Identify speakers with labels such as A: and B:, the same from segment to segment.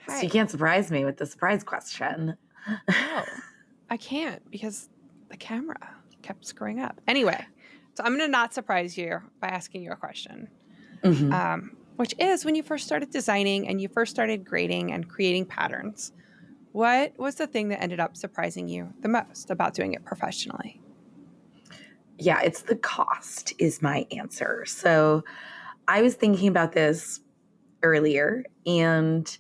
A: So you
B: Hi.
A: can't surprise me with the surprise question.
B: No, I can't because the camera kept screwing up. Anyway, so I'm going to not surprise you by asking you a question,
A: Hmm.
B: which is when you first started designing and you first started grading and creating patterns, what was the thing that ended up surprising you the most about doing it professionally?
A: Yeah, it's the cost is my answer. So I was thinking about this earlier, and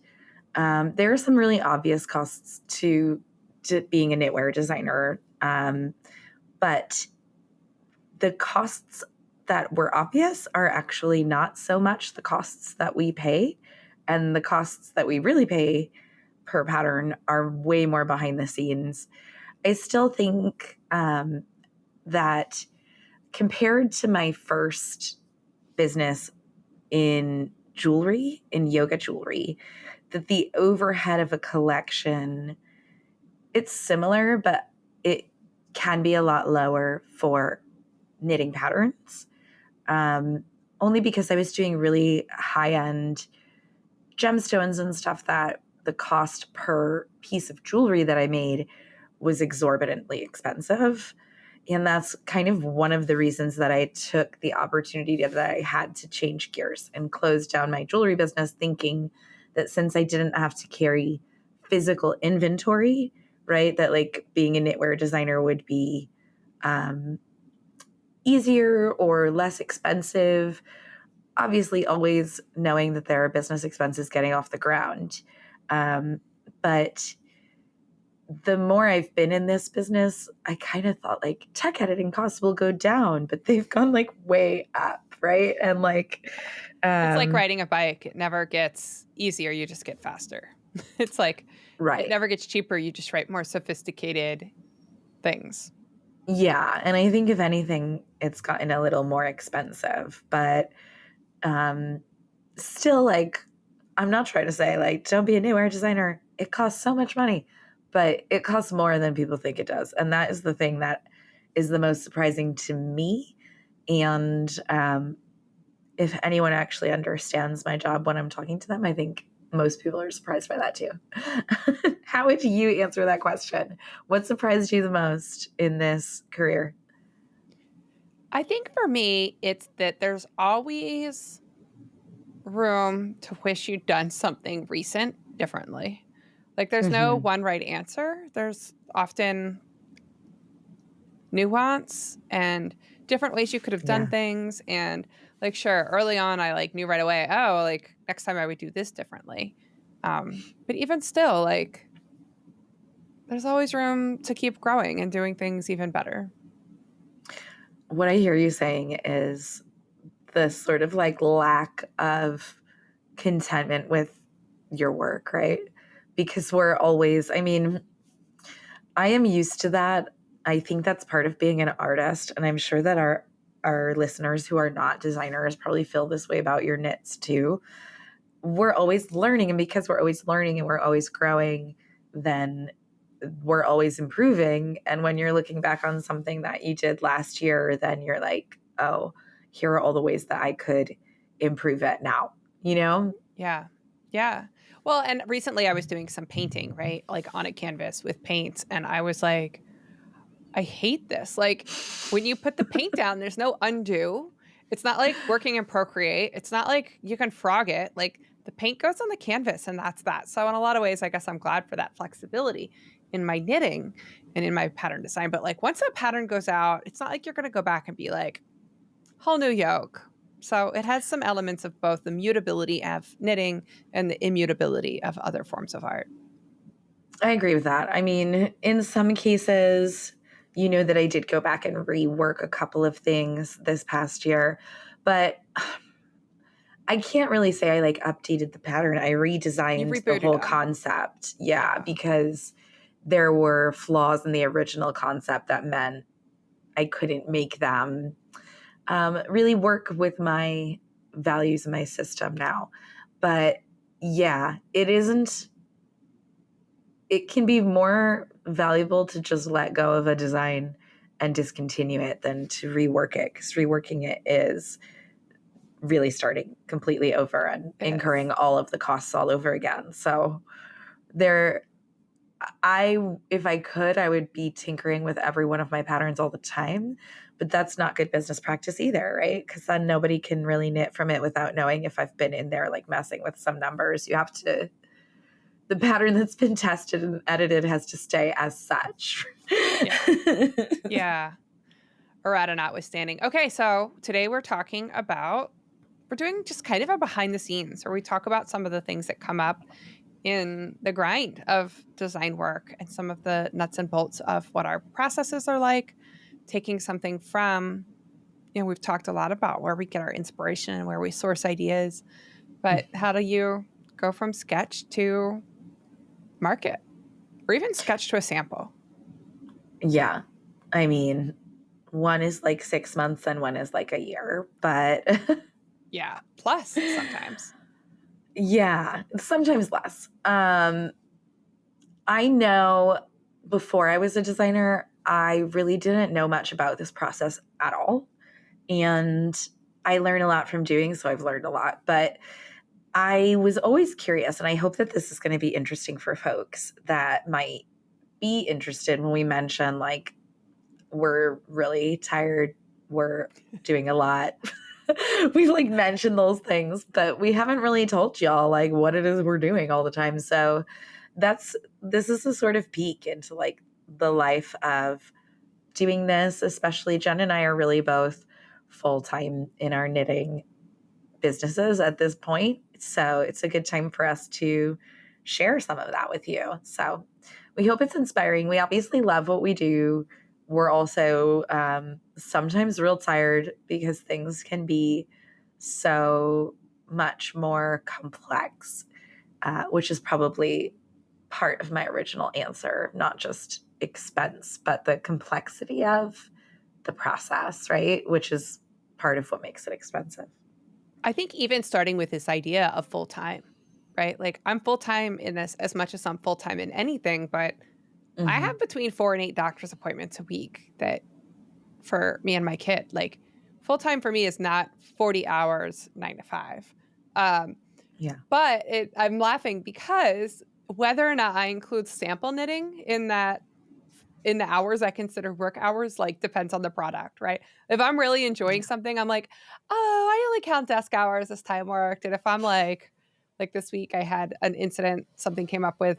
A: there are some really obvious costs to being a knitwear designer, but the costs that were obvious are actually not so much the costs that we pay, and the costs that we really pay per pattern are way more behind the scenes. I still think that compared to my first business in jewelry, in yoga jewelry, that the overhead of a collection, it's similar, but it can be a lot lower for knitting patterns. Only because I was doing really high end gemstones and stuff that the cost per piece of jewelry that I made was exorbitantly expensive. And that's kind of one of the reasons that I took the opportunity that I had to change gears and close down my jewelry business, thinking that since I didn't have to carry physical inventory, right, that like being a knitwear designer would be um, easier or less expensive. Obviously, always knowing that there are business expenses getting off the ground. But the more I've been in this business, I kind of thought like tech editing costs will go down, but they've gone like way up, right? And like,
B: It's like
A: um,
B: riding a bike. It never gets easier, you just get faster. It's like it
A: right.
B: never gets cheaper, you just write more sophisticated things.
A: Yeah. And I think if anything, it's gotten a little more expensive, but um, still like, I'm not trying to say like, don't be a knitwear designer. It costs so much money, but it costs more than people think it does. And that is the thing that is the most surprising to me. And if anyone actually understands my job when I'm talking to them, I think most people are surprised by that too. How would you answer that question? What surprised you the most in this career?
B: I think for me, it's that there's always room to wish you'd done something recent differently. Like, there's no
A: Hmm.
B: one right answer. There's often nuance and different ways you could have done
A: Yeah.
B: things. And, like, sure, early on, I like knew right away, oh, like, next time I would do this differently. But even still, like, there's always room to keep growing and doing things even better.
A: What I hear you saying is this sort of like lack of contentment with your work, right? Because we're always, I mean, I am used to that. I think that's part of being an artist, and I'm sure that our listeners who are not designers probably feel this way about your knits too. We're always learning, and because we're always learning and we're always growing, then we're always improving. And when you're looking back on something that you did last year, then you're like, oh, here are all the ways that I could improve it now, you know?
B: Yeah. Yeah. Well, and recently I was doing some painting, right? Like on a canvas with paints. And I was like, I hate this. Like when you put the paint down, there's no undo. It's not like working in Procreate. It's not like you can frog it. Like the paint goes on the canvas and that's that. So in a lot of ways, I guess I'm glad for that flexibility in my knitting and in my pattern design. But like once that pattern goes out, it's not like you're going to go back and be like, whole new yoke. So it has some elements of both the mutability of knitting and the immutability of other forms of art.
A: I agree with that. I mean, in some cases, you know that I did go back and rework a couple of things this past year, but I can't really say I like updated the pattern. I
B: You
A: redesigned the
B: rebooted
A: whole
B: them.
A: concept. Yeah,
B: Yeah.
A: because there were flaws in the original concept that meant I couldn't make them really work with my values and my system now. But yeah, it isn't, it can be more valuable to just let go of a design and discontinue it than to rework it, because reworking it is really starting completely over and
B: It
A: incurring
B: is.
A: all of the costs all over again. So there, if I could, I would be tinkering with every one of my patterns all the time, but that's not good business practice either, right? Because then nobody can really knit from it without knowing if I've been in there like messing with some numbers. You have to, the pattern that's been tested and edited has to stay as such.
B: Yeah. Yeah. Errata notwithstanding. Okay, so today we're doing just kind of a behind the scenes where we talk about some of the things that come up in the grind of design work and some of the nuts and bolts of what our processes are like, taking something from, we've talked a lot about where we get our inspiration and where we source ideas, but how do you go from sketch to market or even sketch to a sample?
A: Yeah. I mean, one is like 6 months and one is like a year, but
B: Yeah, plus sometimes.
A: yeah, sometimes less. I know before I was a designer, I really didn't know much about this process at all. And I learned a lot from doing, so I've learned a lot. But I was always curious, and I hope that this is going to be interesting for folks that might be interested when we mention, like, we're really tired, we're doing a lot. We've like mentioned those things, but we haven't really told y'all like what it is we're doing all the time. So this is a sort of peek into like the life of doing this, especially Jen and I are really both full time in our knitting businesses at this point. So it's a good time for us to share some of that with you. So we hope it's inspiring. We obviously love what we do. We're also sometimes real tired because things can be so much more complex, which is probably part of my original answer, not just expense, but the complexity of the process, right? Which is part of what makes it expensive.
B: I think even starting with this idea of full time, right? Like I'm full time in this as much as I'm full time in anything, but I
A: Hmm.
B: have between 4 and 8 doctor's appointments a week that for me and my kid, like full time for me is not 40 hours, 9 to 5. Um,
A: Yeah.
B: but I'm laughing because whether or not I include sample knitting in the hours I consider work hours, like depends on the product, right? If I'm really enjoying
A: Yeah.
B: something, I'm like, oh, I only count desk hours as time worked. And if I'm like this week, I had an incident, something came up with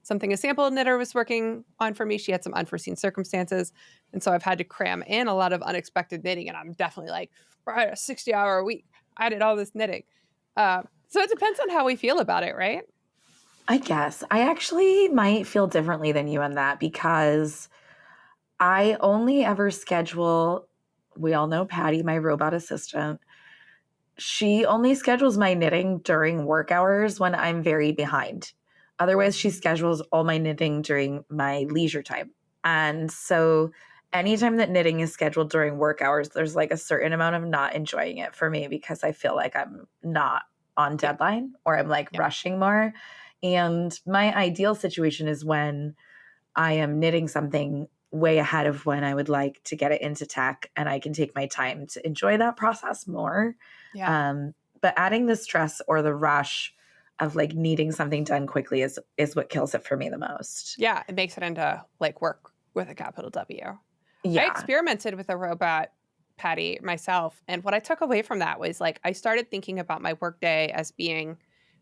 B: something a sample knitter was working on for me. She had some unforeseen circumstances. And so I've had to cram in a lot of unexpected knitting. And I'm definitely like, right, a 60-hour a week. I did all this knitting. So it depends on how we feel about it, right?
A: I guess I actually might feel differently than you on that because I only ever schedule, we all know Patty, my robot assistant. She only schedules my knitting during work hours when I'm very behind. Otherwise, she schedules all my knitting during my leisure time. And so anytime that knitting is scheduled during work hours, there's like a certain amount of not enjoying it for me because I feel like I'm not on
B: Yeah.
A: deadline or I'm like
B: Yeah.
A: rushing more. And my ideal situation is when I am knitting something way ahead of when I would like to get it into tech and I can take my time to enjoy that process more.
B: Yeah.
A: Um, but adding the stress or the rush of like needing something done quickly is what kills it for me the most.
B: Yeah. It makes it into like work with a capital W. I
A: Yeah.
B: experimented with a robot patty myself. And what I took away from that was like, I started thinking about my work day as being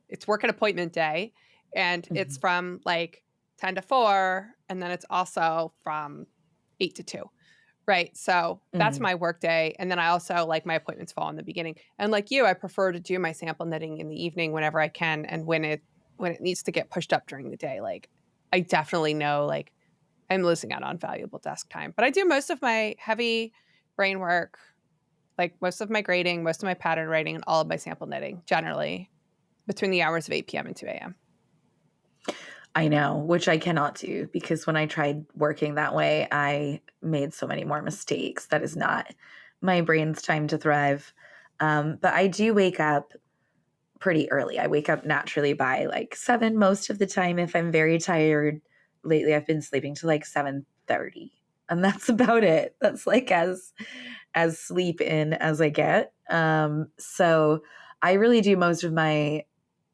B: it's work and appointment day. And it's
A: Mhm.
B: from like 10 to 4. And then it's also from 8 to 2. Right. So that's
A: Mhm.
B: my work day. And then I also like my appointments fall in the beginning. And like you, I prefer to do my sample knitting in the evening whenever I can. And when it needs to get pushed up during the day, like I definitely know like I'm losing out on valuable desk time. But I do most of my heavy brain work, like most of my grading, most of my pattern writing, and all of my sample knitting generally between the hours of 8 p.m. and 2 a.m.
A: I know, which I cannot do because when I tried working that way, I made so many more mistakes. That is not my brain's time to thrive. But I do wake up pretty early. I wake up naturally by like 7 most of the time if I'm very tired. Lately I've been sleeping to like 7:30. and that's about it. That's like as sleep in as I get. So I really do most of my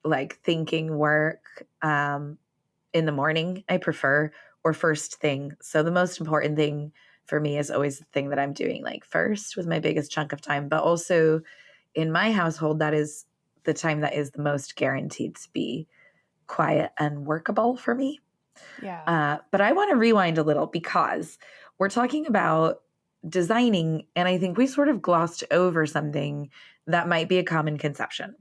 A: like thinking work in the morning, I prefer, or first thing. So the most important thing for me is always the thing that I'm doing like first with my biggest chunk of time. But also in my household, that is the time that is the most guaranteed to be quiet and workable for me.
B: Yeah.
A: But I want to rewind a little because we're talking about designing, and I think we sort of glossed over something that might be a common conception.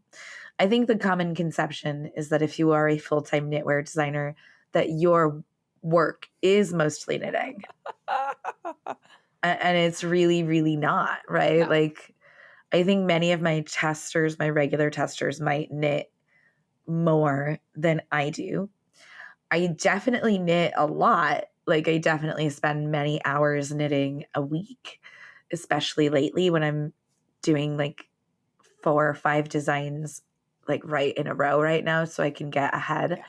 A: I think the common conception is that if you are a full-time knitwear designer, that your work is mostly knitting. And it's really, really not, right?
B: No.
A: Like, I think many of my testers, my regular testers, might knit more than I do. I definitely knit a lot. Like, I definitely spend many hours knitting a week, especially lately when I'm doing like 4 or 5 designs like right in a row right now so I can get ahead.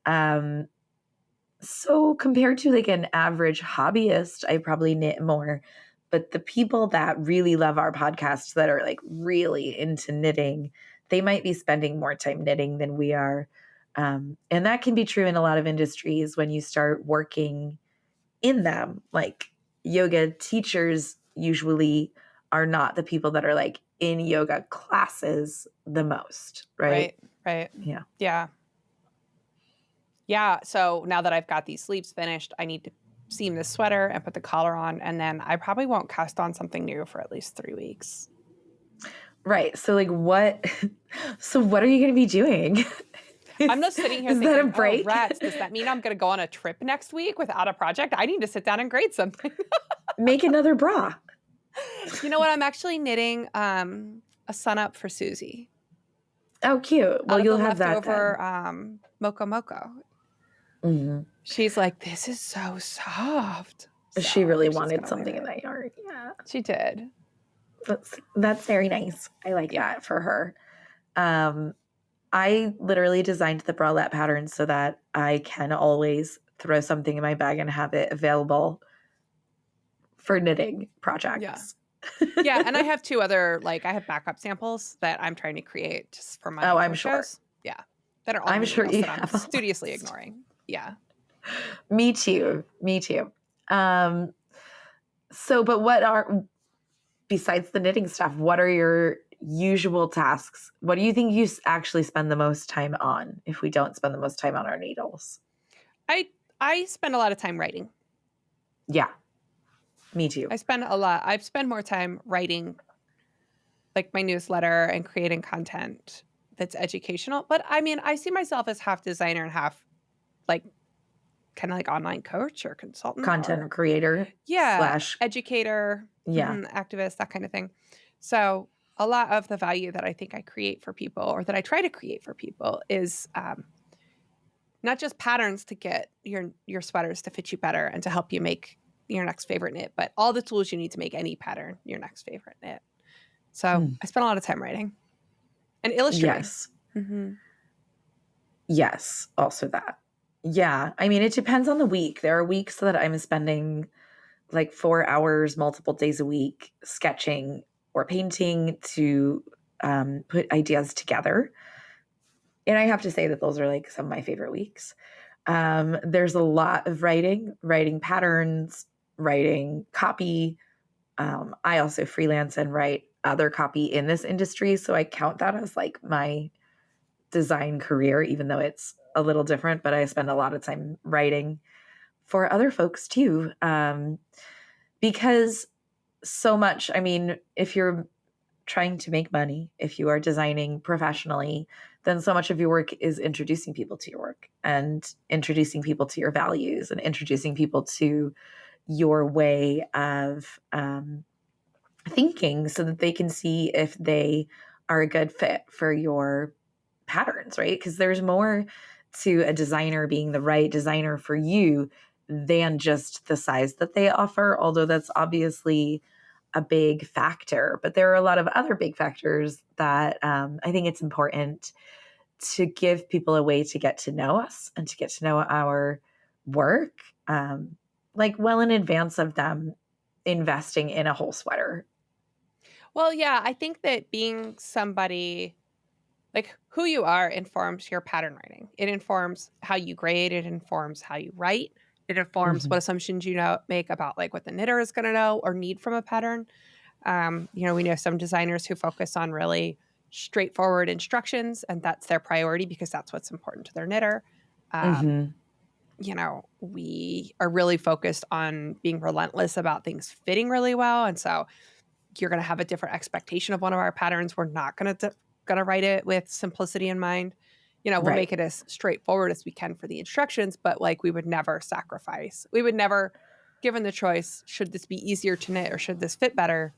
B: Yeah.
A: So compared to like an average hobbyist, I probably knit more. But the people that really love our podcast that are like really into knitting, they might be spending more time knitting than we are. And that can be true in a lot of industries when you start working in them. Like yoga teachers usually are not the people that are like in yoga classes the most, right?
B: Right.
A: Yeah.
B: Yeah. Yeah. So now that I've got these sleeves finished, I need to seam this sweater and put the collar on. And then I probably won't cast on something new for at least 3 weeks.
A: Right. So like what so what are you going to be doing?
B: I'm
A: is,
B: just sitting here
A: is that a
B: thinking, oh,
A: break?
B: rats, does that mean I'm going to go on a trip next week without a project? I need to sit down and grade something.
A: Make another bra.
B: You know what? I'm actually knitting a sun up for Susie
A: Oh, cute. Well,
B: out of
A: you'll
B: the
A: have that
B: leftover
A: then.
B: Moco Moco.
A: Hmm.
B: She's like, this is so soft. So
A: She
B: I
A: really
B: think she's
A: wanted
B: going to leave
A: something in
B: it.
A: that yard. Yeah.
B: She did.
A: That's very nice. I like
B: Yeah.
A: that for her. Um, I literally designed the bralette pattern so that I can always throw something in my bag and have it available for knitting
B: Yeah.
A: projects.
B: Yeah. And I have 2 other, like, I have backup samples that I'm trying to create just for my
A: Oh, I'm
B: pro
A: sure.
B: shows. Yeah. That are on
A: I'm
B: my
A: sure
B: needles
A: you
B: that I'm
A: have a
B: studiously
A: list.
B: ignoring. Yeah.
A: Me too. Me too. Um, so, but besides the knitting stuff, what are your usual tasks? What do you think you actually spend the most time on if we don't spend the most time on our needles?
B: I spend a lot of time writing.
A: Yeah, me too.
B: I've spent more time writing like my newsletter and creating content that's educational. But I mean, I see myself as half designer and half like kind of like online coach or consultant or
A: Content creator
B: yeah,
A: slash,
B: educator,
A: yeah.
B: activist, that kind of thing. So a lot of the value that I think I create for people or that I try to create for people is not just patterns to get your sweaters to fit you better and to help you make your next favorite knit, but all the tools you need to make any pattern your next favorite knit. So
A: Mm.
B: I spent a lot of time writing and illustrating.
A: Yes.
B: Mm-hmm.
A: Yes. Also that. Yeah. I mean, it depends on the week. There are weeks that I'm spending like 4 hours, multiple days a week, sketching or painting to put ideas together. And I have to say that those are like some of my favorite weeks. There's a lot of writing patterns, writing copy. I also freelance and write other copy in this industry. So I count that as like my design career, even though it's a little different, but I spend a lot of time writing for other folks too. Because so much, I mean, if you're trying to make money, if you are designing professionally, then so much of your work is introducing people to your work and introducing people to your values and introducing people to your way of thinking so that they can see if they are a good fit for your patterns, right? Because there's more to a designer being the right designer for you than just the size that they offer, although that's obviously a big factor. But there are a lot of other big factors that I think it's important to give people a way to get to know us and to get to know our work. like well in advance of them investing in a whole sweater.
B: Well, yeah, I think that being somebody like who you are informs your pattern writing. It informs how you grade, it informs how you write, it informs what
A: Mhm.
B: assumptions you know make about like what the knitter is going to know or need from a pattern. We know some designers who focus on really straightforward instructions, and that's their priority because that's what's important to their knitter. Um,
A: Mhm.
B: we are really focused on being relentless about things fitting really well, and so you're going to have a different expectation of one of our patterns. We're not going to write it with simplicity in mind. We'll
A: Right.
B: make it as straightforward as we can for the instructions, but like we would never sacrifice. We would never, given the choice, should this be easier to knit or should this fit better?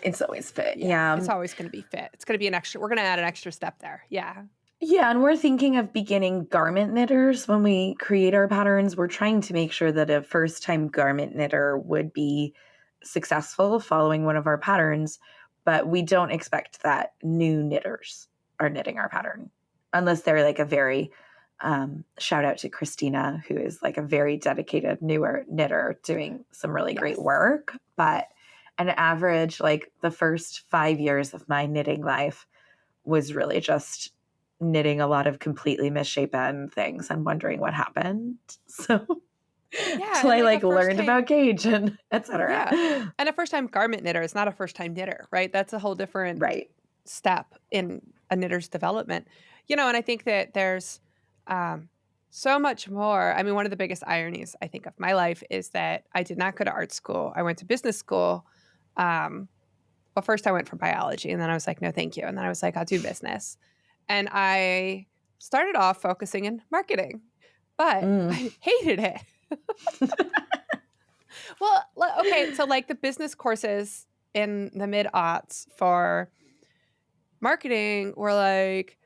A: It's always fit.
B: Yeah, it's
A: Yeah.
B: always going to be fit. It's going to be an extra. We're going to add an extra step there. Yeah.
A: Yeah, and we're thinking of beginning garment knitters when we create our patterns. We're trying to make sure that a first-time garment knitter would be successful following one of our patterns, but we don't expect that new knitters are knitting our pattern unless they're like a very shout out to Christina, who is like a very dedicated newer knitter doing some really great
B: Yes.
A: work. But an average, like the first 5 years of my knitting life was really just knitting a lot of completely misshapen things and wondering what happened. So
B: Yeah,
A: till
B: and
A: I
B: like a
A: like
B: first
A: learned
B: time.
A: about gauge and etc.
B: Yeah, and a first time garment knitter is not a first time knitter, right? That's a whole different
A: Right.
B: step in a knitter's development. And I think that there's um, so much more. I mean, one of the biggest ironies I think of my life is that I did not go to art school. I went to business school. Um, well, first I went for biology, and then I was like, no, thank you. And then I was like, I'll do business. And I started off focusing in marketing, but
A: Mm.
B: I hated it. Well, okay, so like the business courses in the mid aughts for marketing were like,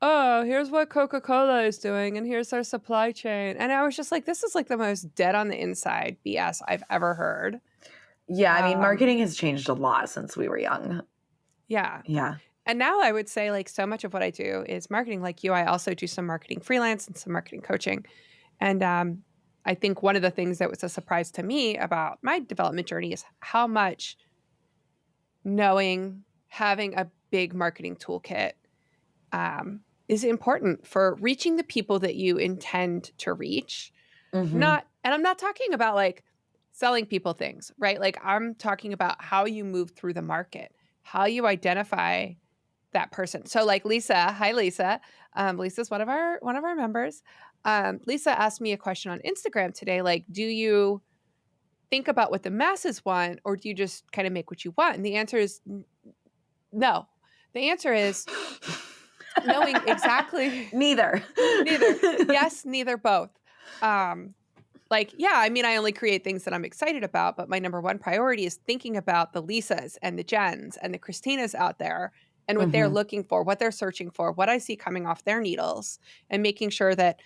B: oh, here's what Coca-Cola is doing, and here's our supply chain. And I was just like, this is like the most dead on the inside BS I've ever heard.
A: Yeah, I mean,
B: Um,
A: marketing has changed a lot since we were young.
B: yeah.
A: Yeah.
B: And now I would say like so much of what I do is marketing. Like you, I also do some marketing freelance and some marketing coaching. And I think one of the things that was a surprise to me about my development journey is how much having a big marketing toolkit is important for reaching the people that you intend to reach.
A: Hmm.
B: And I'm not talking about like selling people things, right? Like I'm talking about how you move through the market, how you identify that person. So like Lisa, hi Lisa. Lisa's one of our members. Lisa asked me a question on Instagram today. Like, do you think about what the masses want, or do you just kind of make what you want? And the answer is no. The answer is knowing exactly
A: Neither.
B: neither. Yes, neither, both. Um, yeah, I mean, I only create things that I'm excited about, but my number one priority is thinking about the Lisas and the Jens and the Christinas out there and what they're
A: Hmm.
B: looking for, what they're searching for, what I see coming off their needles, and making sure that,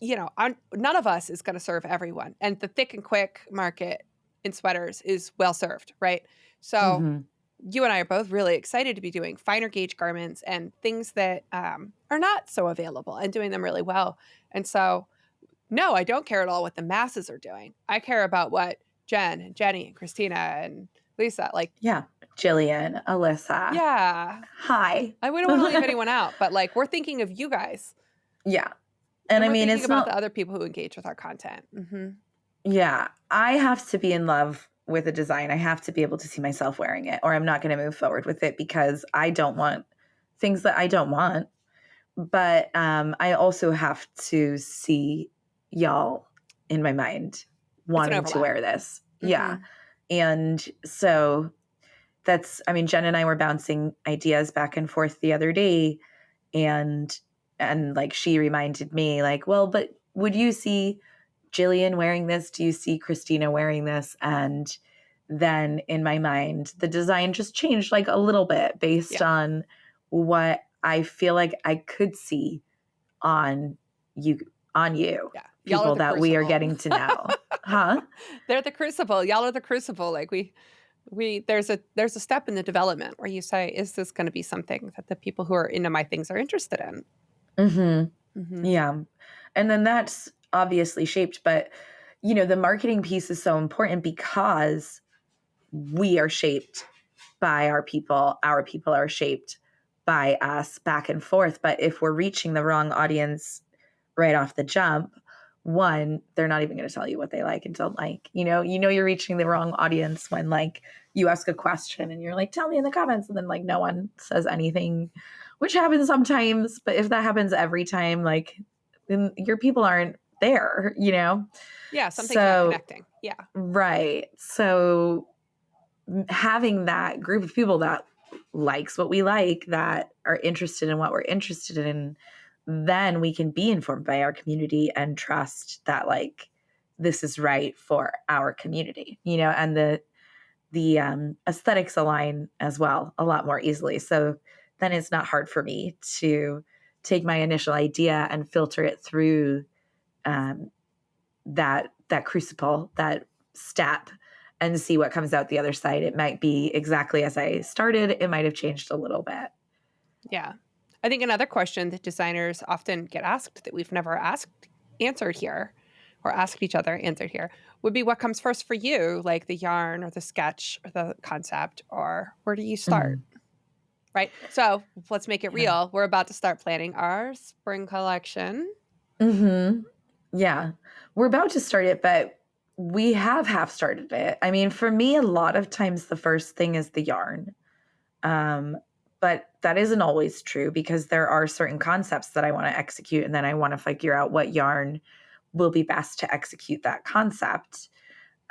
B: none of us is going to serve everyone. And the thick and quick market in sweaters is well served, right? So
A: Hmm.
B: you and I are both really excited to be doing finer gauge garments and things that are not so available and doing them really well. And so, no, I don't care at all what the masses are doing. I care about what Jen and Jenny and Christina and Lisa, like,
A: Yeah. Jillian, Alyssa.
B: yeah,
A: Hi.
B: we don't want to leave anyone out, but like we're thinking of you guys
A: Yeah. And
B: and
A: I
B: we're
A: mean,
B: thinking
A: it's
B: about the
A: not,
B: other people who engage with our content.
A: yeah, I have to be in love with a design. I have to be able to see myself wearing it, or I'm not going to move forward with it because I don't want things that I don't want. But I also have to see y'all in my mind
B: It's an
A: wanting to
B: overlap.
A: wear this.
B: hmm
A: Yeah. And so I mean, Jen and I were bouncing ideas back and forth the other day, and like she reminded me like, well, but would you see Jillian wearing this? Do you see Christina wearing this? And then in my mind, the design just changed like a little bit based
B: Yeah.
A: on what I feel like I could see on you on you,
B: Yeah. Y'all are
A: people
B: the
A: that we are
B: crucible.
A: getting to know. Huh?
B: They're the crucible. Y'all are the crucible. Like there's a step in the development where you say, is this going to be something that the people who are into my things are interested in?
A: Mm-hmm.
B: hmm
A: Yeah. And then that's obviously shaped, but the marketing piece is so important because we are shaped by our people are shaped by us back and forth. But if we're reaching the wrong audience right off the jump, one, they're not even going to tell you what they like and don't like. You're reaching the wrong audience when like you ask a question and you're like, tell me in the comments, and then like no one says anything, which happens sometimes. But if that happens every time, like then your people aren't there.
B: Yeah, something's not
A: So
B: connecting. Yeah.
A: right. So having that group of people that likes what we like, that are interested in what we're interested in, then we can be informed by our community and trust that like this is right for our community, and the aesthetics align as well a lot more easily. So then it's not hard for me to take my initial idea and filter it through um, that crucible, that step, and see what comes out the other side. It might be exactly as I started. It might have changed a little bit.
B: Yeah. I think another question that designers often get asked that we've never answered here, or asked each other, answered here, would be what comes first for you, like the yarn or the sketch or the concept, or where do you start?
A: Mhm.
B: Right. So let's make it
A: Yeah.
B: real. We're about to start planning our spring collection.
A: Mm-hmm. Yeah. We're about to start it, but we have half started it. I mean, for me, a lot of times the first thing is the yarn. Um, but that isn't always true because there are certain concepts that I want to execute, and then I want to figure out what yarn will be best to execute that concept.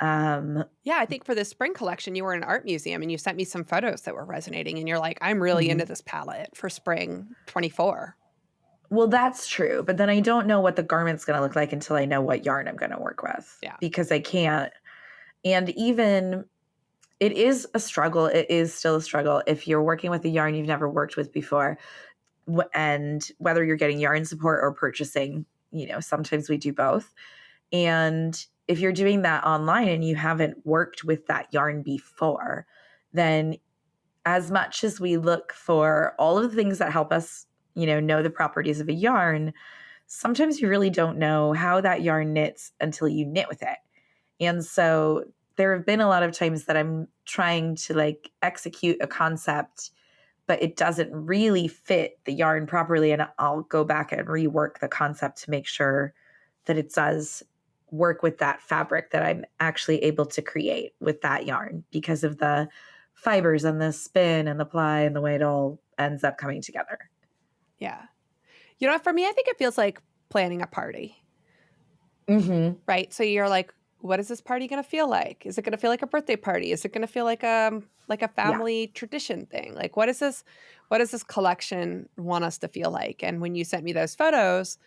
B: Yeah, I think for the spring collection, you were in an art museum and you sent me some photos that were resonating, and you're like, I'm really
A: Mhm.
B: into this palette for spring 24.
A: Well, that's true. But then I don't know what the garment's going to look like until I know what yarn I'm going to work with
B: Yeah.
A: because I can't. And even it is a struggle. It is still a struggle if you're working with a yarn you've never worked with before. And whether you're getting yarn support or purchasing, sometimes we do both. And if you're doing that online and you haven't worked with that yarn before, then as much as we look for all of the things that help us, know the properties of a yarn, sometimes you really don't know how that yarn knits until you knit with it. And so there have been a lot of times that I'm trying to like execute a concept, but it doesn't really fit the yarn properly. And I'll go back and rework the concept to make sure that it does work with that fabric that I'm actually able to create with that yarn because of the fibers and the spin and the ply and the way it all ends up coming together.
B: Yeah. You know, for me, I think it feels like planning a party,
A: Mm-hmm.
B: right? So you're like, what is this party going to feel like? Is it going to feel like a birthday party? Is it going to feel like a
A: Yeah.
B: family tradition thing? Like, what does this collection want us to feel like? And when you sent me those photos,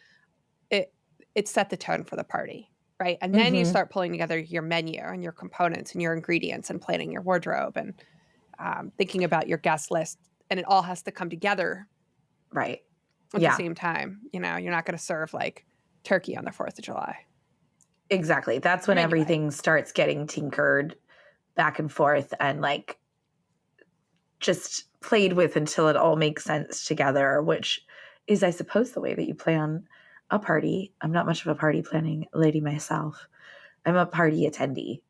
B: it it set the tone for the party, right? And then you
A: Mm-hmm.
B: start pulling together your menu and your components and your ingredients and planning your wardrobe and thinking about your guest list, and it all has to come together
A: Right.
B: at the
A: Yeah.
B: same time. You're not going to serve like turkey on the 4th of July.
A: Exactly. That's
B: I
A: when
B: mean, you might.
A: everything starts getting tinkered back and forth and like just played with until it all makes sense together, which is, I suppose, the way that you plan a party. I'm not much of a party planning lady myself. I'm a party attendee.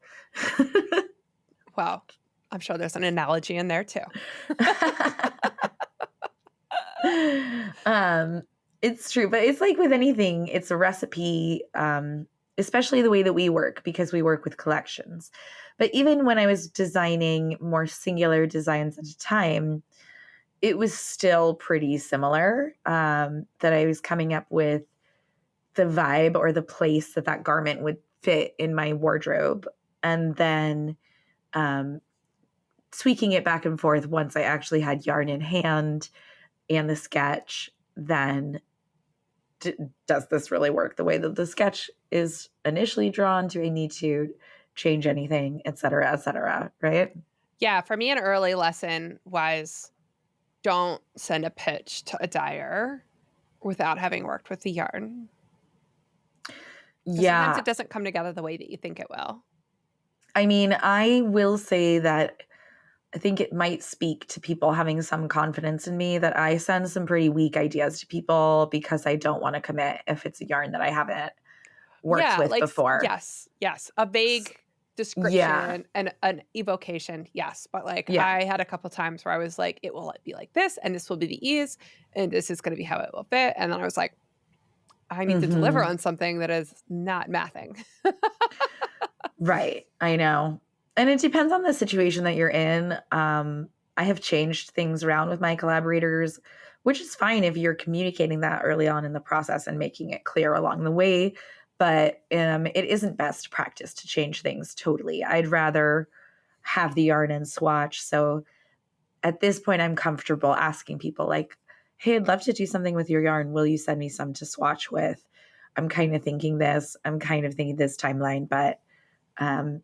B: Well, I'm sure there's an analogy in there too.
A: um, it's true, but it's like with anything, it's a recipe, especially the way that we work because we work with collections. But even when I was designing more singular designs at a time, it was still pretty similar. That I was coming up with the vibe or the place that that garment would fit in my wardrobe, and then um, tweaking it back and forth once I actually had yarn in hand and the sketch. Then does this really work the way that the sketch is initially drawn? Do I need to change anything, et cetera, et cetera? Right?
B: Yeah, for me, an early lesson was don't send a pitch to a dyer without having worked with the yarn, because sometimes
A: Yeah.
B: it doesn't come together the way that you think it will.
A: I mean, I will say that I think it might speak to people having some confidence in me that I send some pretty weak ideas to people because I don't want to commit if it's a yarn that I haven't worked
B: Yeah,
A: with
B: like
A: before.
B: yes, a vague
A: Yeah.
B: description and an evocation, yes, but, like,
A: Yeah.
B: I had a couple times where I was like, "It will be like this, and this will be the ease, and this is gonna be how it will fit," and then I was like, "I need to deliver
A: Hmm.
B: on something that is not mathing."
A: Right. I know. And it depends on the situation that you're in. I have changed things around with my collaborators, which is fine if you're communicating that early on in the process and making it clear along the way. But it isn't best practice to change things totally. I'd rather have the yarn and swatch. So at this point, I'm comfortable asking people, like, hey, I'd love to do something with your yarn. Will you send me some to swatch with? I'm kind of thinking this. I'm kind of thinking this timeline, but um,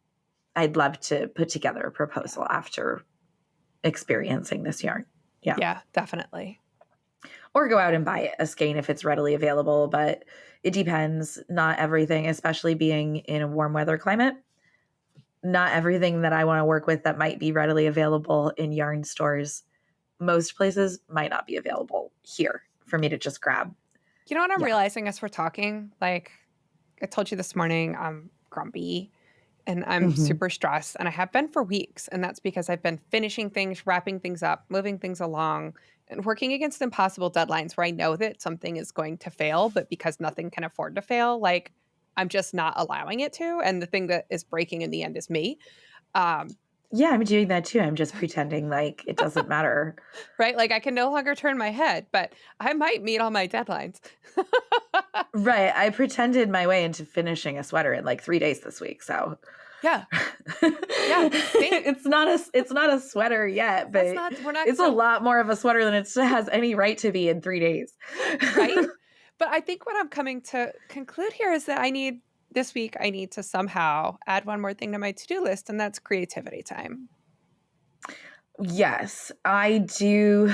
A: I'd love to put together a
B: Yeah.
A: proposal after experiencing this yarn. Yeah.
B: Yeah, definitely.
A: Or go out and buy a skein if it's readily available, but it depends. Not everything, especially being in a warm weather climate, not everything that I want to work with that might be readily available in yarn stores, most places might not be available here for me to just grab.
B: You know what I'm
A: Yeah.
B: realizing as we're talking? Like, I told you this morning, I'm grumpy and I'm
A: Hmm.
B: super stressed, and I have been for weeks. And that's because I've been finishing things, wrapping things up, moving things along, and working against impossible deadlines where I know that something is going to fail, but because nothing can afford to fail, like I'm just not allowing it to. And the thing that is breaking in the end is me. Um,
A: Yeah, I'm doing that too. I'm just pretending like it doesn't matter.
B: right? Like I can no longer turn my head, but I might meet all my deadlines.
A: Right. I pretended my way into finishing a sweater in like 3 days this week. So
B: Yeah. Yeah. Same.
A: it's not a sweater yet,
B: That's
A: but
B: not, we're not
A: it's a
B: so,
A: lot more of a sweater than it has any right to be in 3 days.
B: right? But I think what I'm coming to conclude here is that this week, I need to somehow add one more thing to my to do list, and that's creativity time.
A: Yes, I do.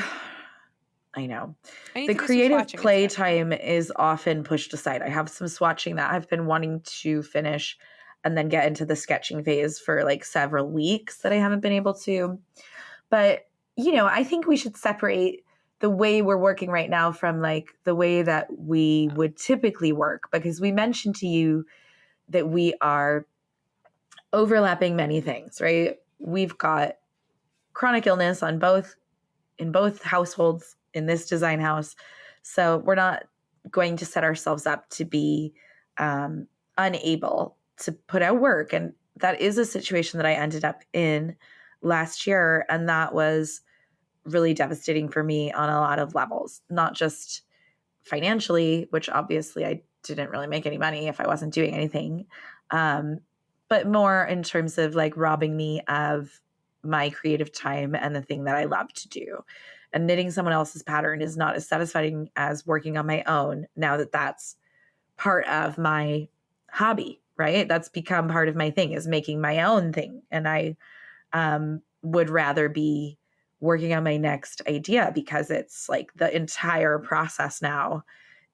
A: I know.
B: I need
A: The
B: to do some
A: creative
B: swatching instead.
A: playtime is often pushed aside. I have some swatching that I've been wanting to finish and then get into the sketching phase for like several weeks that I haven't been able to. But, I think we should separate the way we're working right now from like the way that we would typically work, because we mentioned to you that we are overlapping many things, right? We've got chronic illness in both households in this design house. So we're not going to set ourselves up to be unable to put out work. And that is a situation that I ended up in last year. And that was really devastating for me on a lot of levels, not just financially, which obviously I didn't really make any money if I wasn't doing anything, um, but more in terms of like robbing me of my creative time and the thing that I love to do. And knitting someone else's pattern is not as satisfying as working on my own now that that's part of my hobby, right? That's become part of my thing, is making my own thing. And I would rather be working on my next idea because it's like the entire process now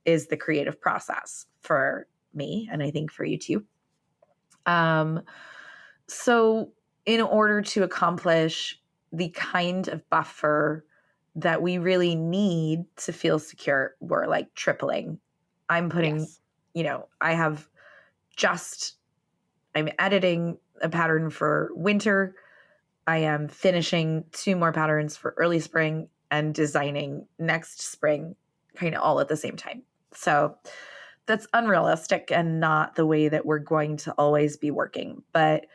A: is the creative process for me, and I think for you too. Um, so, in order to accomplish the kind of buffer that we really need to feel secure, we're like tripling. I'm putting,
B: Yes.
A: I have just, I'm editing a pattern for winter. I am finishing two more patterns for early spring and designing next spring, kind of all at the same time. So that's unrealistic and not the way that we're going to always be working. But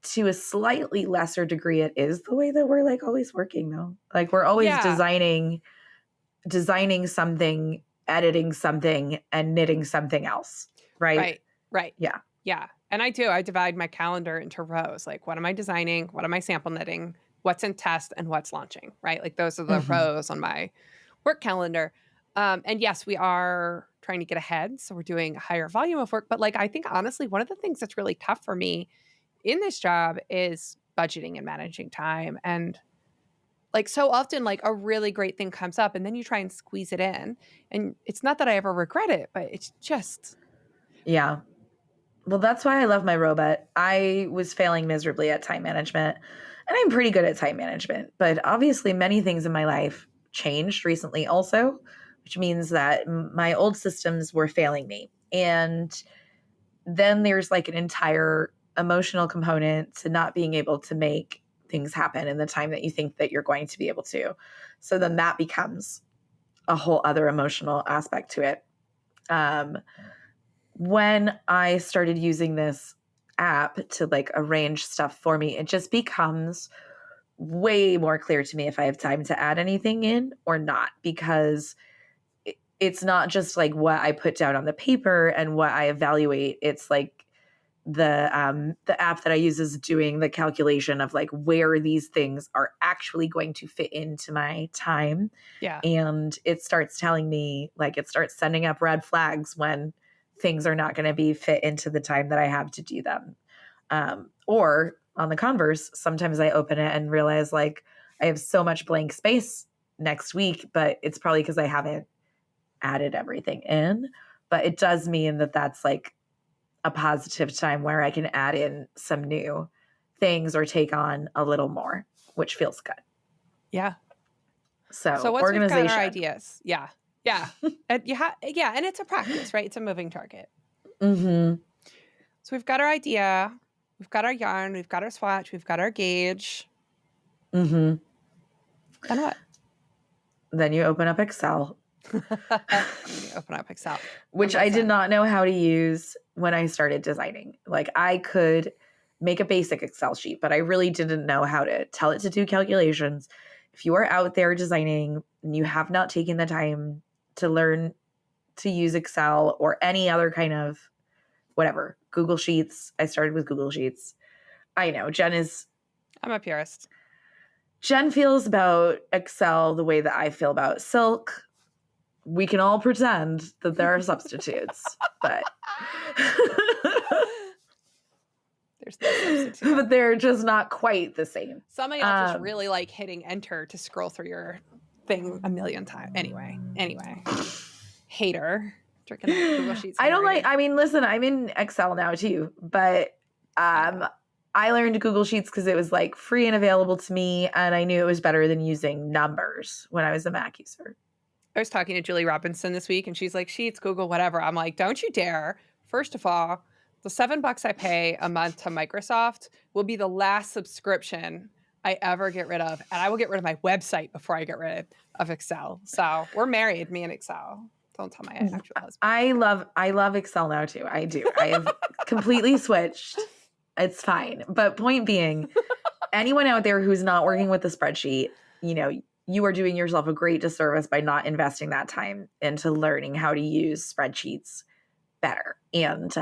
A: to a slightly lesser degree, it is the way that we're like always working though. Like we're always
B: Yeah.
A: designing something, editing something, and knitting something else. Right.
B: Right. Right.
A: Yeah.
B: Yeah. And I do. I divide my calendar into rows. Like, what am I designing? What am I sample knitting? What's in test and what's launching? Right. Like, those are the
A: Hmm.
B: rows on my work calendar. And yes, we are trying to get ahead. So we're doing a higher volume of work. But, like, I think honestly, one of the things that's really tough for me in this job is budgeting and managing time. And, like, so often, like, a really great thing comes up and then you try and squeeze it in. And it's not that I ever regret it, but it's just,
A: Yeah. Well, that's why I love my robot. I was failing miserably at time management, and I'm pretty good at time management. But obviously, many things in my life changed recently, also, which means that my old systems were failing me. And then there's like an entire emotional component to not being able to make things happen in the time that you think that you're going to be able to. So then that becomes a whole other emotional aspect to it. When I started using this app to like arrange stuff for me, it just becomes way more clear to me if I have time to add anything in or not, because it's not just like what I put down on the paper and what I evaluate. It's like the app that I use is doing the calculation of like where these things are actually going to fit into my time.
B: Yeah.
A: And it starts telling me, like, it starts sending up red flags when things are not going to be fit into the time that I have to do them. Or on the converse, sometimes I open it and realize like I have so much blank space next week, but it's probably because I haven't added everything in. But it does mean that that's like a positive time where I can add in some new things or take on a little more, which feels good.
B: Yeah.
A: So
B: once we've got our
A: organization.
B: ideas, yeah. And and it's a practice, right? It's a moving target.
A: Mm-hmm.
B: So we've got our idea, we've got our yarn, we've got our swatch, we've got our gauge.
A: Mm-hmm.
B: Then what?
A: Then you open up Excel.
B: You open up Excel.
A: Which I did not know how to use when I started designing. Like I could make a basic Excel sheet, but I really didn't know how to tell it to do calculations. If you are out there designing and you have not taken the time to learn to use Excel or any other kind of whatever, Google Sheets. I started with Google Sheets. I know
B: I'm a purist.
A: Jen feels about Excel the way that I feel about silk. We can all pretend that there are substitutes, but
B: there's no substitute.
A: But they're just not quite the same.
B: Some of y'all just really like hitting enter to scroll through your thing a million times. Anyway, hater. Drinking that Google Sheets.
A: I don't like. I mean, listen, I'm in Excel now too, but I learned Google Sheets because it was like free and available to me, and I knew it was better than using numbers when I was a Mac user.
B: I was talking to Julie Robinson this week, and she's like, Sheets, Google, whatever. I'm like, don't you dare. First of all, the $7 I pay a month to Microsoft will be the last subscription I ever get rid of. And I will get rid of my website before I get rid of Excel. So we're married, me and Excel. Don't tell my actual husband.
A: I love Excel now too. I do. I have completely switched. It's fine. But point being, anyone out there who's not working with a spreadsheet, you are doing yourself a great disservice by not investing that time into learning how to use spreadsheets better. And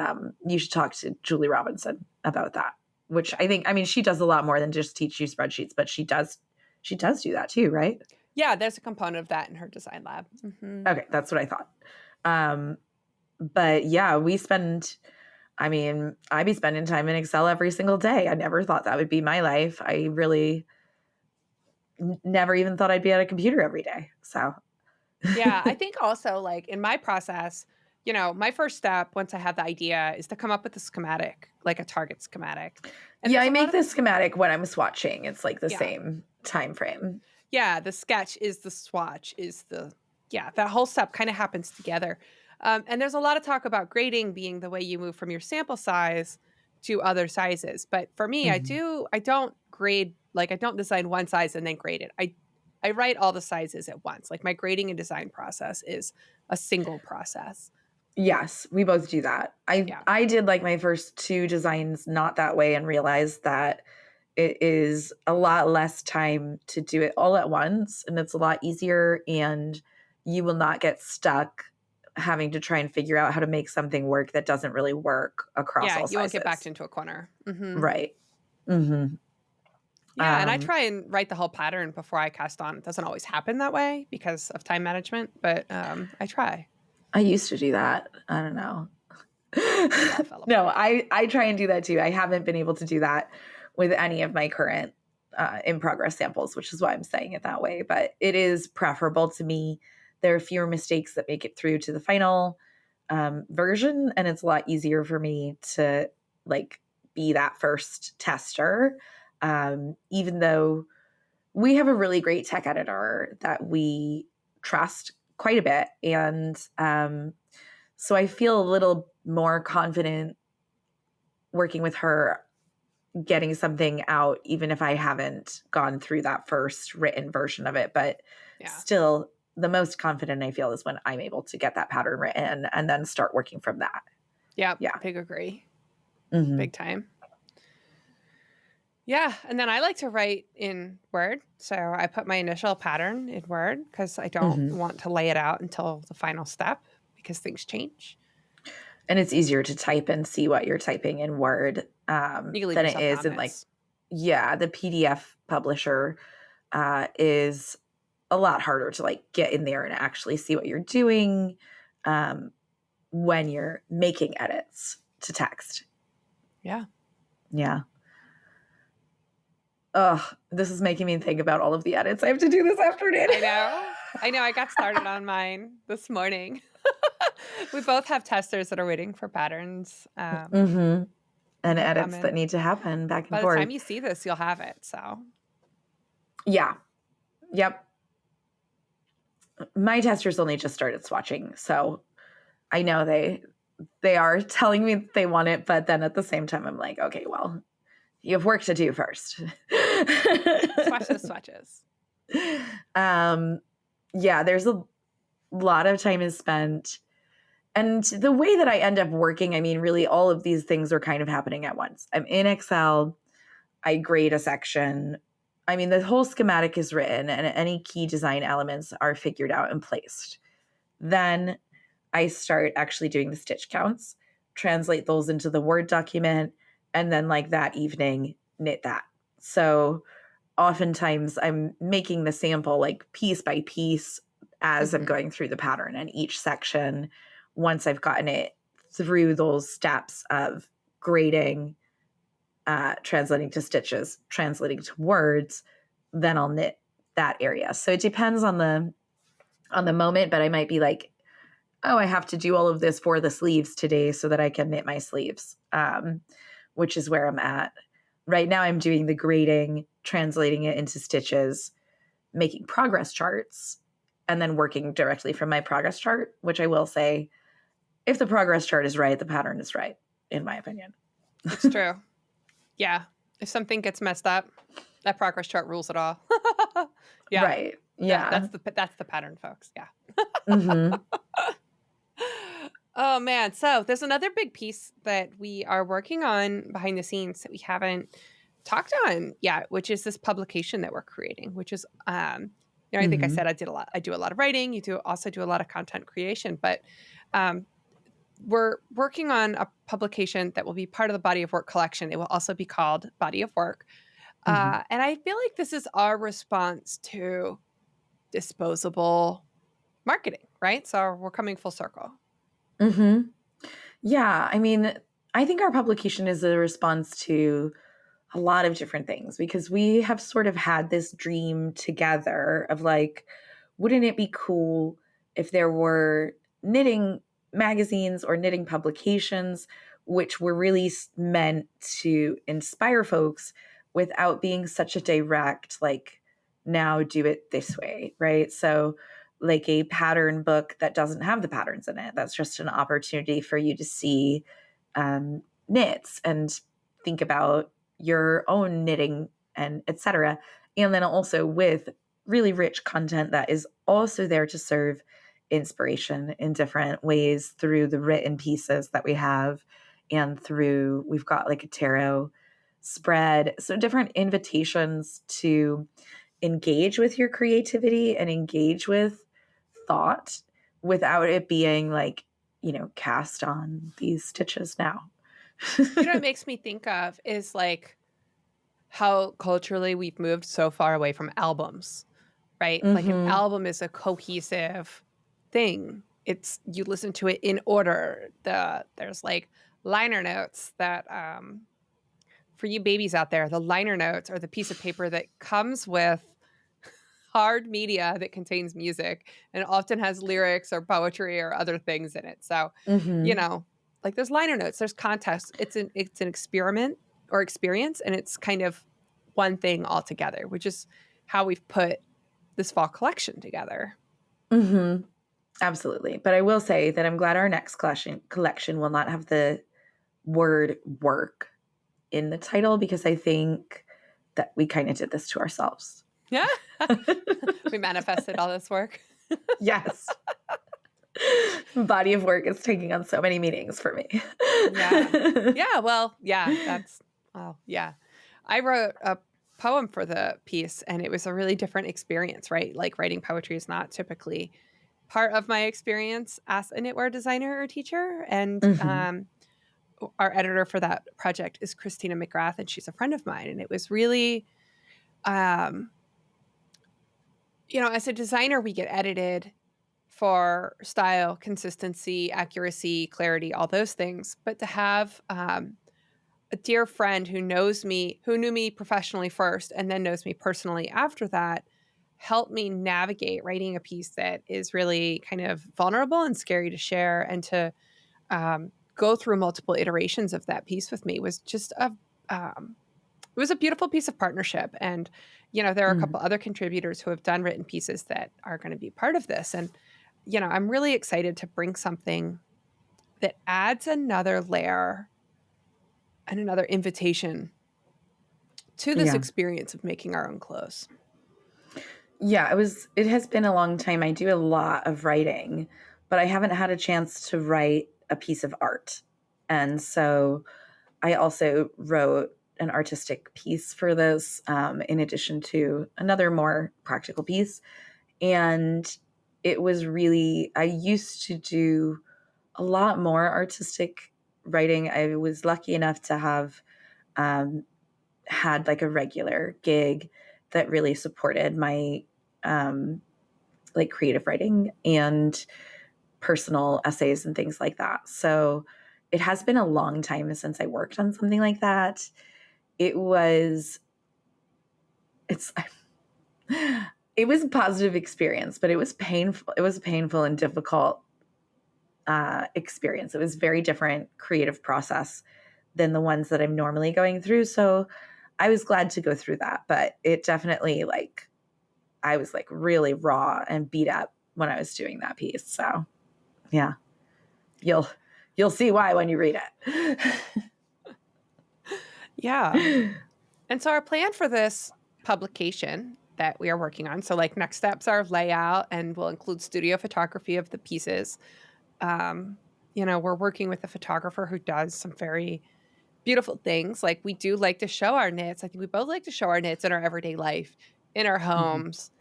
A: you should talk to Julie Robinson about that, which she does a lot more than just teach you spreadsheets, but she does do that too, right?
B: Yeah, there's a component of that in her design lab. Mm-hmm.
A: Okay, that's what I thought. But yeah, I'd be spending time in Excel every single day. I never thought that would be my life. I really never even thought I'd be at a computer every day. So
B: yeah, I think also like in my process, my first step once I have the idea is to come up with a schematic, like a target schematic.
A: And I make the schematic when I'm swatching. It's like the same time frame.
B: Yeah, the sketch is the swatch is that whole step kind of happens together. And there's a lot of talk about grading being the way you move from your sample size to other sizes. But for me,
A: Mm-hmm.
B: I don't grade, like I don't design one size and then grade it. I write all the sizes at once. Like my grading and design process is a single process.
A: Yes, we both do that. I did like my first 2 designs not that way and realized that it is a lot less time to do it all at once, and it's a lot easier, and you will not get stuck having to try and figure out how to make something work that doesn't really work across all sizes.
B: You won't get backed into a corner. Mm-hmm.
A: Right. Mm-hmm.
B: Yeah, and I try and write the whole pattern before I cast on. It doesn't always happen that way because of time management, but I try.
A: I used to do that. I don't know. No, I try and do that too. I haven't been able to do that with any of my current in progress samples, which is why I'm saying it that way. But it is preferable to me. There are fewer mistakes that make it through to the final version, and it's a lot easier for me to like be that first tester. Even though we have a really great tech editor that we trust quite a bit, and so I feel a little more confident working with her, getting something out, even if I haven't gone through that first written version of it. But
B: Yeah.
A: still, the most confident I feel is when I'm able to get that pattern written and then start working from that.
B: Yeah.
A: Yeah.
B: Big agree.
A: Mm-hmm.
B: Big time. Yeah. And then I like to write in Word. So I put my initial pattern in Word because I don't
A: Mm-hmm.
B: want to lay it out until the final step because things change.
A: And it's easier to type and see what you're typing in Word
B: You can leave
A: than it
B: yourself
A: is in like,
B: comments.
A: yeah, the PDF publisher is a lot harder to like get in there and actually see what you're doing when you're making edits to text.
B: Yeah.
A: Yeah. Ugh, this is making me think about all of the edits I have to do this afternoon.
B: I know. I got started on mine this morning. We both have testers that are waiting for patterns.
A: Mm-hmm. And
B: They're
A: edits that
B: coming.
A: need to happen back and
B: By the
A: forth.
B: time you see this, you'll have it. So
A: Yeah. Yep. My testers only just started swatching, so I know they are telling me they want it, but then at the same time I'm like, okay, well, you have work to do first.
B: swatches.
A: Yeah, there's a lot of time is spent. And the way that I end up working, I mean, really all of these things are kind of happening at once. I'm in Excel, I grade a section. I mean, the whole schematic is written and any key design elements are figured out and placed. Then I start actually doing the stitch counts, translate those into the Word document, and then like that evening, knit that. So oftentimes I'm making the sample like piece by piece as I'm going through the pattern, and each section, once I've gotten it through those steps of grading, translating to stitches, translating to words, then I'll knit that area. So it depends on the moment, but I might be like, oh, I have to do all of this for the sleeves today so that I can knit my sleeves, which is where I'm at. Right now I'm doing the grading, translating it into stitches, making progress charts, and then working directly from my progress chart, which I will say, if the progress chart is right, the pattern is right, in my opinion.
B: It's true. Yeah. If something gets messed up, that progress chart rules it all. Yeah.
A: Right. Yeah.
B: That's the pattern, folks. Yeah.
A: Mm-hmm.
B: Oh man. So there's another big piece that we are working on behind the scenes that we haven't talked on yet, which is this publication that we're creating, which is I think I
A: Mm-hmm.
B: said I do a lot of writing. You also do a lot of content creation, but we're working on a publication that will be part of the Body of Work collection. It will also be called Body of Work.
A: Mm-hmm.
B: And I feel like this is our response to disposable marketing, right? So we're coming full circle.
A: Mm-hmm. Yeah. I mean, I think our publication is a response to a lot of different things because we have sort of had this dream together of like, wouldn't it be cool if there were knitting magazines or knitting publications which were really meant to inspire folks without being such a direct, like, now do it this way, right? So, like a pattern book that doesn't have the patterns in it. That's just an opportunity for you to see knits and think about your own knitting and etc. And then also with really rich content that is also there to serve inspiration in different ways through the written pieces that we have and through we've got like a tarot spread, so different invitations to engage with your creativity and engage with thought without it being like, cast on these stitches now.
B: You know what it makes me think of is like how culturally we've moved so far away from albums, right? Like an
A: Mm-hmm.
B: album is a cohesive thing. It's you listen to it in order. There's like liner notes that for you babies out there, the liner notes are the piece of paper that comes with hard media that contains music and often has lyrics or poetry or other things in it. So, you
A: Mm-hmm.
B: know, like there's liner notes, there's context. It's an experiment or experience, and it's kind of one thing altogether, which is how we've put this fall collection together.
A: Mm-hmm. Absolutely. But I will say that I'm glad our next collection will not have the word work in the title because I think that we kind of did this to ourselves.
B: Yeah. We manifested all this work.
A: Yes. Body of work is taking on so many meanings for me.
B: Yeah. Yeah. Well, yeah, yeah. I wrote a poem for the piece and it was a really different experience, right? Like writing poetry is not typically part of my experience as a knitwear designer or teacher. And
A: Mm-hmm.
B: our editor for that project is Christina McGrath, and she's a friend of mine. And it was really, um, as a designer, we get edited for style, consistency, accuracy, clarity, all those things. But to have a dear friend who knew me professionally first and then knows me personally after that, helped me navigate writing a piece that is really kind of vulnerable and scary to share, and to go through multiple iterations of that piece with me was just it was a beautiful piece of partnership. And, there are a
A: Mm.
B: couple other contributors who have done written pieces that are going to be part of this. And, I'm really excited to bring something that adds another layer and another invitation to this
A: Yeah.
B: experience of making our own clothes.
A: Yeah, it has been a long time. I do a lot of writing, but I haven't had a chance to write a piece of art. And so I also wrote an artistic piece for this, in addition to another more practical piece. And it was really, I used to do a lot more artistic writing. I was lucky enough to have um, had like a regular gig that really supported my um, like creative writing and personal essays and things like that. So it has been a long time since I worked on something like that. It was, it's, it was a positive experience, but it was painful. It was a painful and difficult experience. It was very different creative process than the ones that I'm normally going through. So I was glad to go through that, but it definitely I was really raw and beat up when I was doing that piece. So yeah, you'll see why when you read it.
B: Yeah. And so our plan for this publication that we are working on, so next steps are layout, and we'll include studio photography of the pieces. We're working with a photographer who does some very beautiful things. Like, we do like to show our knits. I think we both like to show our knits in our everyday life, in our
A: Mhm.
B: homes,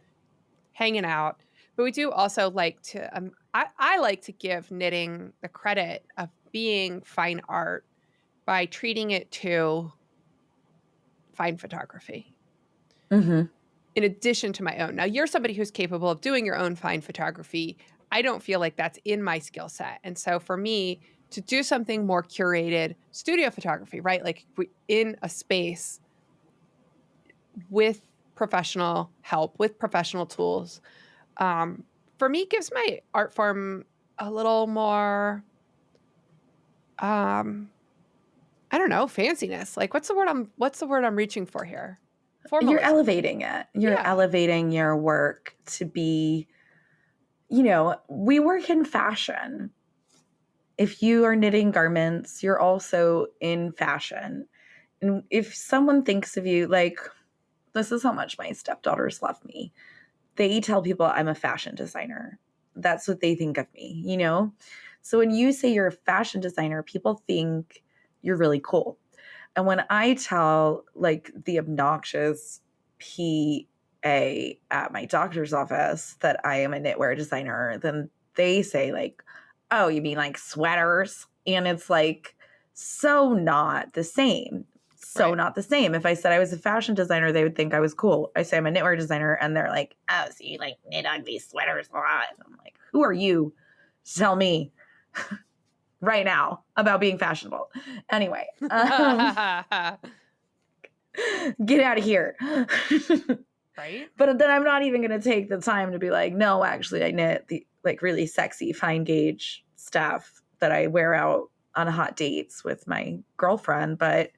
B: hanging out. But we do also like to, I like to give knitting the credit of being fine art by treating it to fine photography
A: Mhm.
B: in addition to my own. Now, you're somebody who's capable of doing your own fine photography. I don't feel like that's in my skill set. And so for me to do something more curated, studio photography, right? Like in a space with professional help, with professional tools, for me gives my art form a little more, I don't know, fanciness. Like, what's the word I'm reaching for here?
A: You're
B: Formalism.
A: elevating it. You're
B: Yeah.
A: elevating your work to be, we work in fashion. If you are knitting garments, you're also in fashion. And if someone thinks of you this is how much my stepdaughters love me. They tell people I'm a fashion designer. That's what they think of me. So when you say you're a fashion designer, people think you're really cool. And when I tell the obnoxious PA at my doctor's office that I am a knitwear designer, then they say "Oh, you mean like sweaters?" And it's so not the same. So
B: Right.
A: not the same. If I said I was a fashion designer, they would think I was cool. I say I'm a knitwear designer, and they're like, "Oh, so you knit ugly sweaters a lot?" And I'm like, "Who are you to tell me right now about being fashionable?" Anyway, get out of here.
B: Right?
A: But then I'm not even going to take the time to be like, no, actually, I knit the really sexy fine gauge stuff that I wear out on hot dates with my girlfriend, but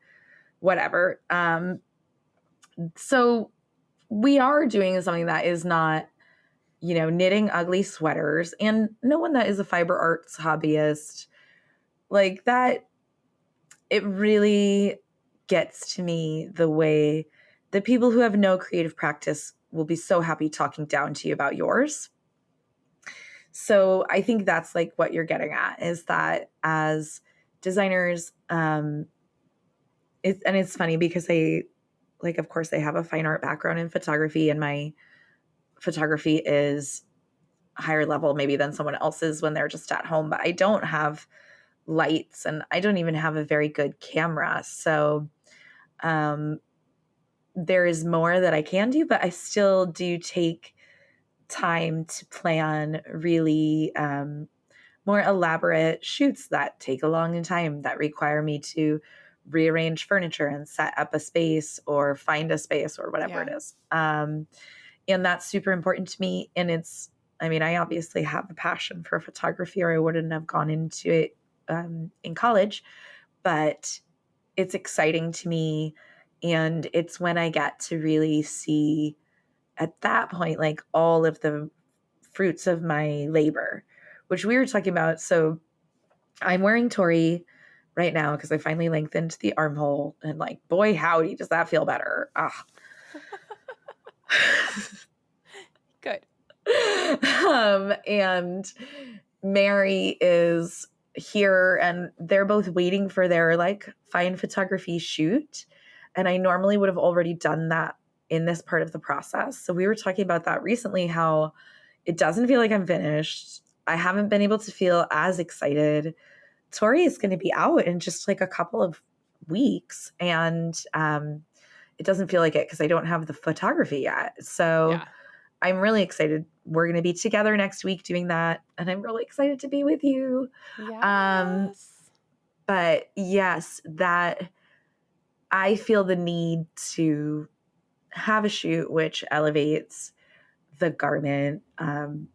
A: whatever. So we are doing something that is not, knitting ugly sweaters, and no one that is a fiber arts hobbyist that it really gets to me the way that people who have no creative practice will be so happy talking down to you about yours. So I think that's like what you're getting at, is that as designers, and it's funny because of course I have a fine art background in photography, and my photography is higher level maybe than someone else's when they're just at home, but I don't have lights and I don't even have a very good camera. So um, there is more that I can do, but I still do take time to plan really more elaborate shoots that take a long time, that require me to rearrange furniture and set up a space or find a space or whatever it
B: Yeah.
A: is. And that's super important to me. And I mean, I obviously have a passion for photography or I wouldn't have gone into it in college, but it's exciting to me. And it's when I get to really see at that point, like all of the fruits of my labor, which we were talking about. So I'm wearing Tori right now because I finally lengthened the armhole, and like, boy, howdy, does that feel better. Ah.
B: Good.
A: And Mary is here, and they're both waiting for their like fine photography shoot. And I normally would have already done that in this part of the process. So we were talking about that recently, how it doesn't feel like I'm finished. I haven't been able to feel as excited. Tori is going to be out in just like a couple of weeks, and it doesn't feel like it because I don't have the photography yet. So
B: Yeah.
A: I'm really excited. We're going to be together next week doing that, and I'm really excited to be with you. Um,
B: Yes.
A: but yes, that I feel the need to have a shoot which elevates the garment. And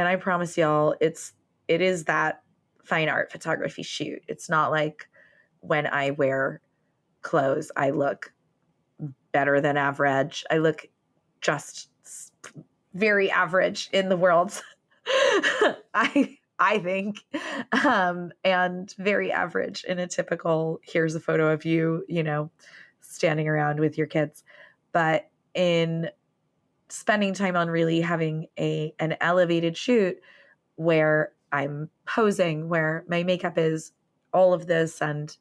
A: I promise y'all, it is that fine art photography shoot. It's not like when I wear clothes, I look better than average. I look just very average in the world. I think, and very average in a typical, here's a photo of you, standing around with your kids. But in spending time on really having an elevated shoot where I'm posing, where my makeup is all of this, and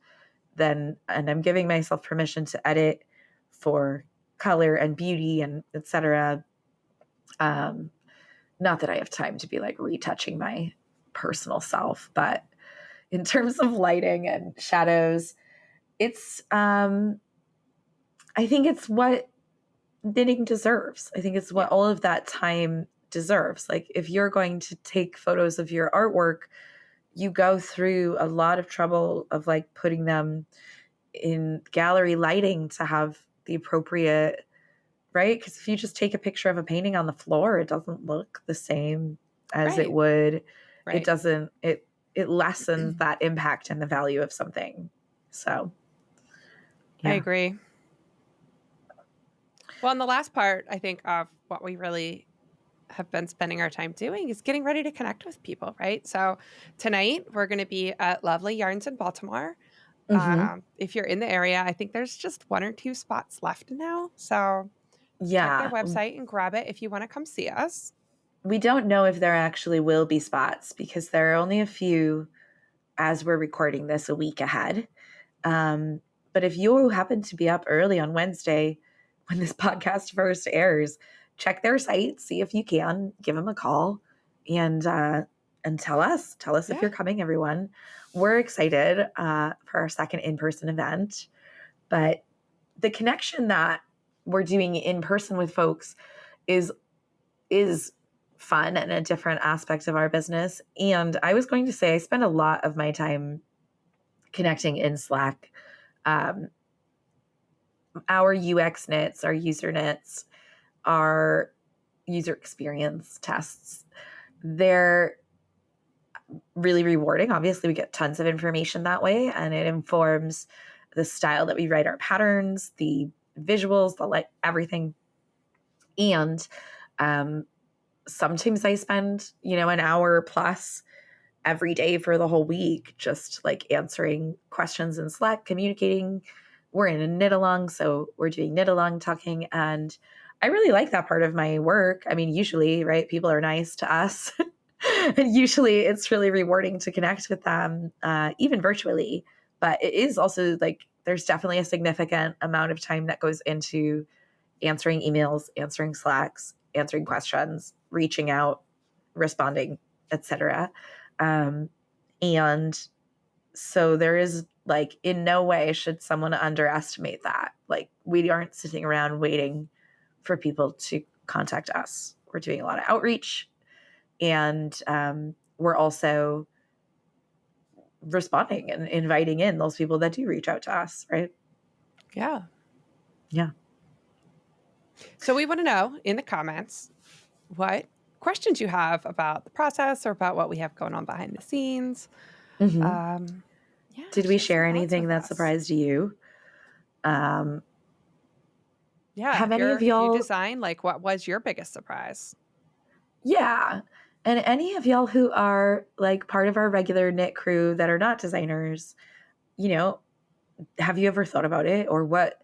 A: I'm giving myself permission to edit for color and beauty and etc. Not that I have time to be like retouching my personal self, but in terms of lighting and shadows, it's I think it's what knitting deserves. I think it's what all of that time deserves. Like if you're going to take photos of your artwork, you go through a lot of trouble of like putting them in gallery lighting to have the appropriate, right? Because if you just take a picture of a painting on the floor, it doesn't look the same as it
B: Right.
A: would. It
B: Right.
A: doesn't, it lessens that impact and the value of something. So,
B: I
A: yeah.
B: agree. Well, and the last part, I think, of what we really have been spending our time doing is getting ready to connect with people, right? So tonight we're going to be at Lovely Yarns in Baltimore.
A: Hmm.
B: If you're in the area, I think there's just one or two spots left now. So check their
A: Yeah.
B: website and grab it if you want to come see us.
A: We don't know if there actually will be spots because there are only a few as we're recording this a week ahead. But if you happen to be up early on Wednesday when this podcast first airs, check their site, see if you can, give them a call, and tell us if
B: Yeah.
A: you're coming. Everyone, we're excited for our second in-person event. But the connection that we're doing in person with folks is is fun and a different aspect of our business. And I was going to say I spend a lot of my time connecting in Slack. Um, our UX knits, our user knits, our user experience tests, they're really rewarding. Obviously, we get tons of information that way, and it informs the style that we write our patterns, the visuals, the light, everything. And um, sometimes I spend, an hour plus every day for the whole week, just like answering questions in Slack, communicating. We're in a knit along, so we're doing knit along talking. And I really like that part of my work. I mean, usually, right, people are nice to us. And usually it's really rewarding to connect with them, even virtually. But it is also like there's definitely a significant amount of time that goes into answering emails, answering Slacks, answering questions, reaching out, responding, etc. Um, and so there is like in no way should someone underestimate that. Like we aren't sitting around waiting for people to contact us. We're doing a lot of outreach, and we're also responding and inviting in those people that do reach out to us, right?
B: Yeah.
A: Yeah.
B: So we want to know in the comments what questions you have about the process or about what we have going on behind the scenes.
A: Mm-hmm.
B: Yeah.
A: Did we
B: share some
A: share
B: thoughts
A: anything
B: with
A: that
B: us.
A: surprised you?
B: Yeah.
A: Have any of
B: If you
A: y'all?
B: design, like, what was your biggest surprise?
A: Yeah. And any of y'all who are like part of our regular knit crew that are not designers, you know, have you ever thought about it, or what,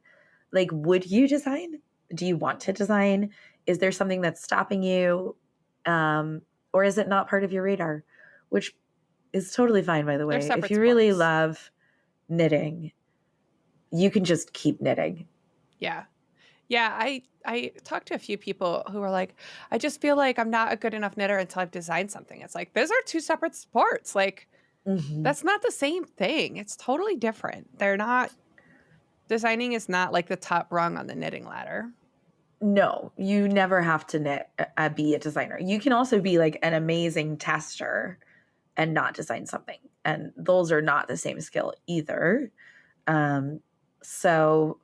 A: like, would you design? Do you want to design? Is there something that's stopping you? Or is it not part of your radar? Which is totally fine, by the
B: They're
A: way. If
B: separate
A: you really
B: sports.
A: love knitting, you can just keep knitting.
B: Yeah. Yeah, I talked to a few people who were like, I just feel like I'm not a good enough knitter until I've designed something. It's like those are two separate sports. Like
A: Mm-hmm.
B: that's not the same thing. It's totally different. They're not designing is not like the top rung on the knitting ladder.
A: No, you never have to be a designer. You can also be like an amazing tester and not design something. And those are not the same skill either. Um, so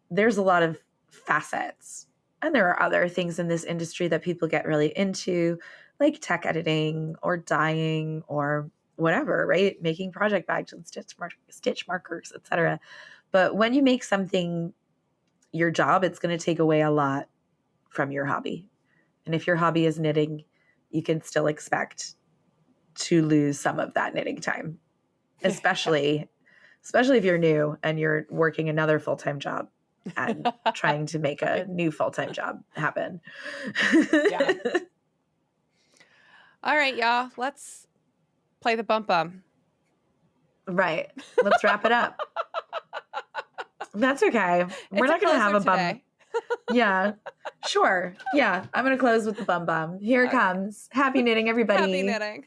A: there's a lot of facets. And there are other things in this industry that people get really into, like tech editing or dyeing or whatever, right? Making project bags and stitch markers, etc. But when you make something your job, it's going to take away a lot from your hobby. And if your hobby is knitting, you can still expect to lose some of that knitting time,
B: Yeah.
A: especially if you're new and you're working another full-time job and trying to make a
B: Right.
A: new full-time job happen.
B: Yeah. All right, y'all. Let's play the bump bum.
A: Right. Let's wrap it up. That's okay. We're
B: It's a
A: not going to have
B: closer
A: a bum.
B: today.
A: Yeah. Sure. Yeah. I'm going to close with the bum bum. Here it
B: All right.
A: comes. Happy knitting,
B: Happy
A: everybody.
B: knitting.